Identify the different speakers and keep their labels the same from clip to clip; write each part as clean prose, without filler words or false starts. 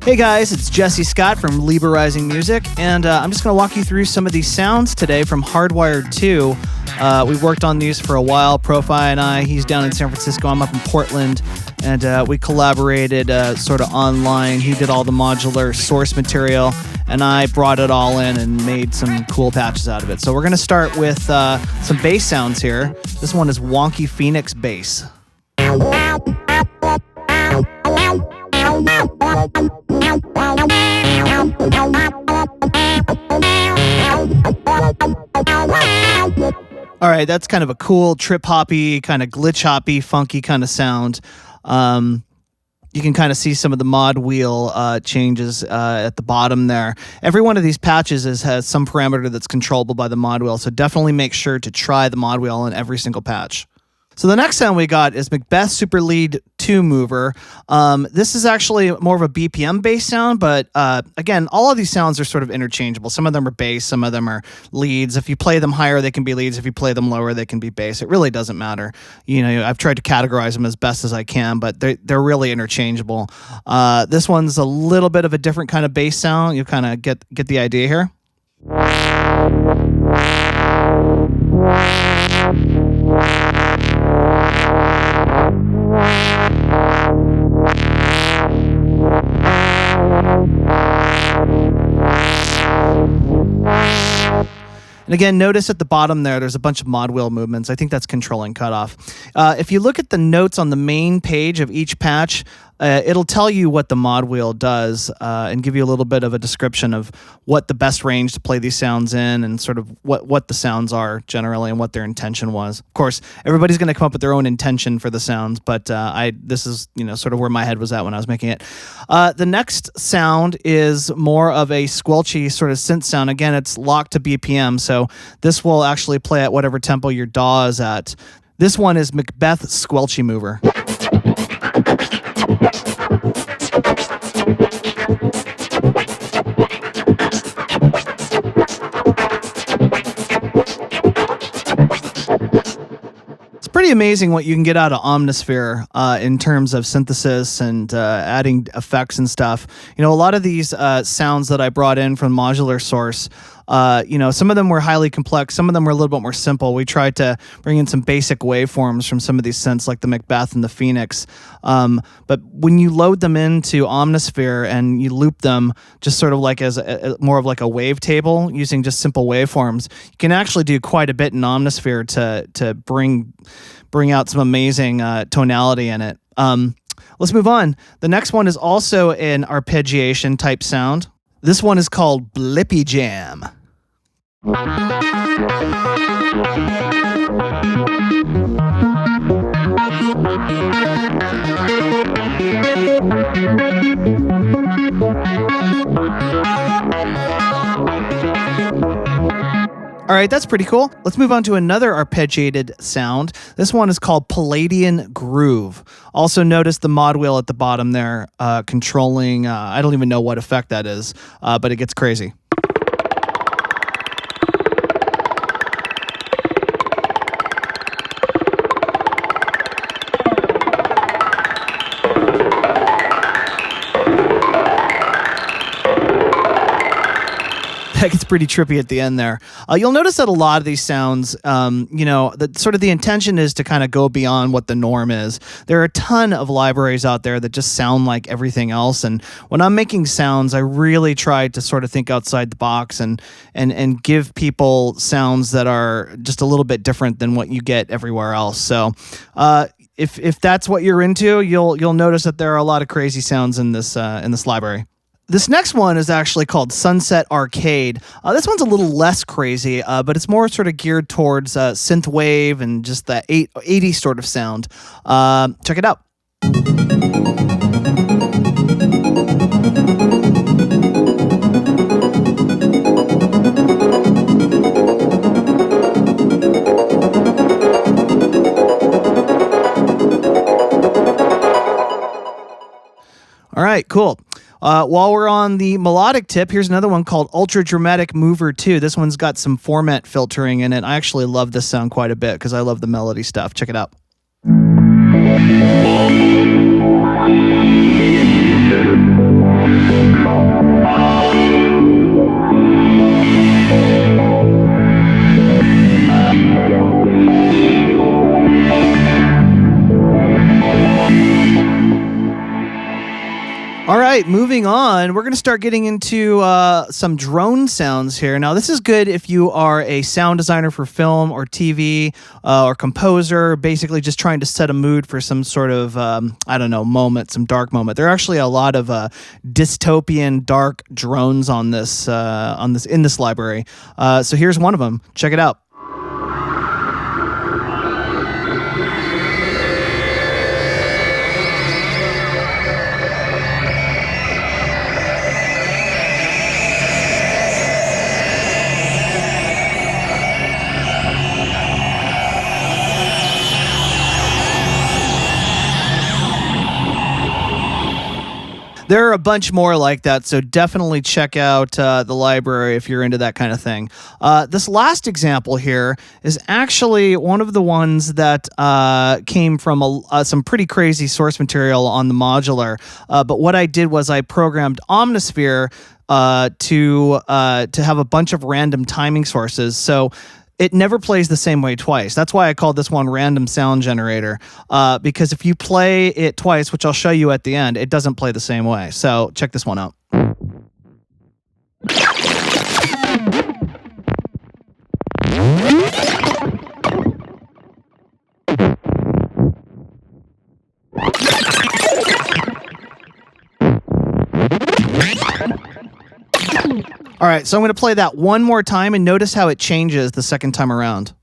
Speaker 1: Hey guys, it's Jesse Scott from Libra Rising Music, and I'm just going to walk you through some of these sounds today from Hardwired 2. We've worked on these for a while, Profi and I. He's down in San Francisco, I'm up in Portland, and we collaborated sort of online. He did all the modular source material, and I brought it all in and made some cool patches out of it. So we're going to start with some bass sounds here. This one is Wonky Phoenix Bass. All right, that's kind of a cool trip-hoppy, kind of glitch-hoppy, funky kind of sound. You can kind of see some of the mod wheel changes at the bottom there. Every one of these patches has some parameter that's controllable by the mod wheel, so definitely make sure to try the mod wheel on every single patch. So the next sound we got is Macbeth Super Lead 2 Mover. This is actually more of a BPM bass sound, but again, all of these sounds are sort of interchangeable. Some of them are bass, some of them are leads. If you play them higher, they can be leads. If you play them lower, they can be bass. It really doesn't matter. You know, I've tried to categorize them as best as I can, but they're really interchangeable. This one's a little bit of a different kind of bass sound. You kind of get the idea here. And again, notice at the bottom there's a bunch of mod wheel movements. I think that's controlling cutoff. If you look at the notes on the main page of each patch, it'll tell you what the mod wheel does and give you a little bit of a description of what the best range to play these sounds in and sort of what the sounds are generally and what their intention was. Of course, everybody's going to come up with their own intention for the sounds, but this is sort of where my head was at when I was making it. The next sound is more of a squelchy sort of synth sound. Again, it's locked to BPM, so this will actually play at whatever tempo your DAW is at. This one is Macbeth Squelchy Mover. It's pretty amazing what you can get out of Omnisphere in terms of synthesis and adding effects and stuff. A lot of these sounds that I brought in from Modular Source, some of them were highly complex, some of them were a little bit more simple. We tried to bring in some basic waveforms from some of these synths like the Macbeth and the Phoenix. But when you load them into Omnisphere and you loop them just sort of like as more of like a wavetable using just simple waveforms, you can actually do quite a bit in Omnisphere to bring out some amazing tonality in it. Let's move on. The next one is also an arpeggiation type sound. This one is called Lippy Jam. All right, that's pretty cool. Let's move on to another arpeggiated sound. This one is called Palladian Groove. Also notice the mod wheel at the bottom there, controlling, I don't even know what effect that is, but it gets crazy. That gets pretty trippy at the end there. You'll notice that a lot of these sounds, the intention is to kind of go beyond what the norm is. There are a ton of libraries out there that just sound like everything else. And when I'm making sounds, I really try to sort of think outside the box and give people sounds that are just a little bit different than what you get everywhere else. So if that's what you're into, you'll notice that there are a lot of crazy sounds in this library. This next one is actually called Sunset Arcade. This one's a little less crazy, but it's more sort of geared towards synth wave and just the 80s sort of sound. Check it out. All right, cool. While we're on the melodic tip, here's another one called Ultra Dramatic Mover 2. This one's got some format filtering in it. I actually love this sound quite a bit because I love the melody stuff. Check it out. right, moving on, we're going to start getting into some drone sounds here. Now, this is good if you are a sound designer for film or TV or composer, basically just trying to set a mood for some sort of, moment, some dark moment. There are actually a lot of dystopian dark drones on this in this library. So here's one of them. Check it out. There are a bunch more like that, so definitely check out the library if you're into that kind of thing. This last example here is actually one of the ones that came from some pretty crazy source material on the Modular. But what I did was I programmed Omnisphere to have a bunch of random timing sources. So it never plays the same way twice. That's why I called this one Random Sound Generator, because if you play it twice, which I'll show you at the end, it doesn't play the same way. So check this one out. All right, so I'm going to play that one more time and notice how it changes the second time around.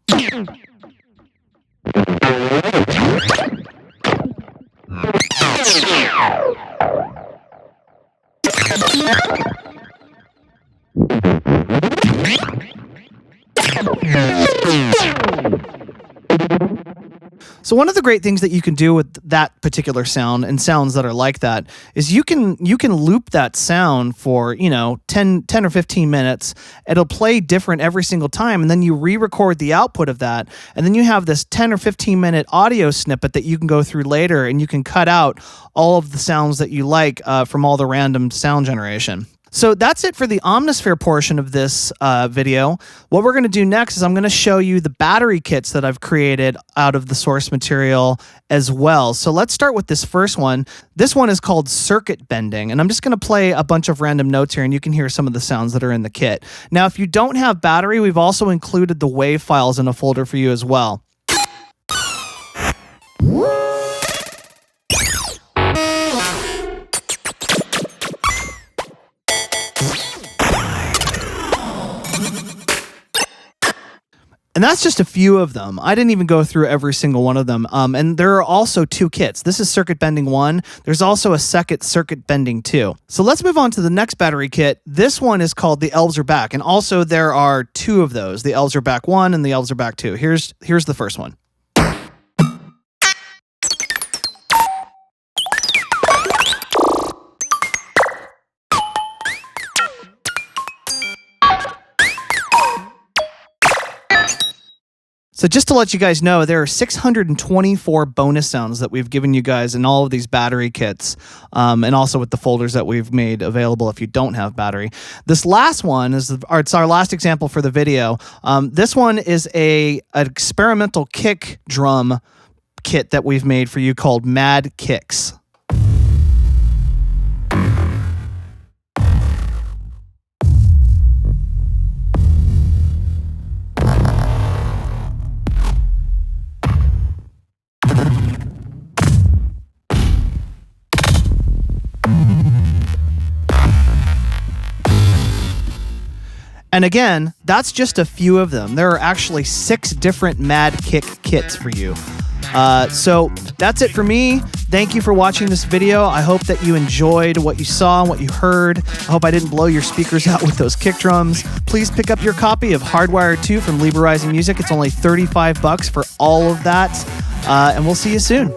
Speaker 1: So one of the great things that you can do with that particular sound and sounds that are like that is you can loop that sound for, 10 or 15 minutes. It'll play different every single time, and then you re-record the output of that, and then you have this 10 or 15 minute audio snippet that you can go through later, and you can cut out all of the sounds that you like from all the random sound generation. So that's it for the Omnisphere portion of this video. What we're going to do next is I'm going to show you the battery kits that I've created out of the source material as well. So let's start with this first one. This one is called Circuit Bending, and I'm just going to play a bunch of random notes here, and you can hear some of the sounds that are in the kit. Now, if you don't have battery, we've also included the WAV files in a folder for you as well. And that's just a few of them. I didn't even go through every single one of them. And there are also two kits. This is Circuit Bending 1. There's also a second Circuit Bending 2. So let's move on to the next battery kit. This one is called The Elves Are Back. And also there are two of those, The Elves Are Back 1 and The Elves Are Back 2. Here's the first one. So just to let you guys know, there are 624 bonus sounds that we've given you guys in all of these battery kits, and also with the folders that we've made available if you don't have battery. This last one it's our last example for the video. This one is an experimental kick drum kit that we've made for you called Mad Kicks. And again, that's just a few of them. There are actually 6 different Mad Kick kits for you. So that's it for me. Thank you for watching this video. I hope that you enjoyed what you saw and what you heard. I hope I didn't blow your speakers out with those kick drums. Please pick up your copy of Hardwired 2 from Libra Rising Music. It's only $35 for all of that. And we'll see you soon.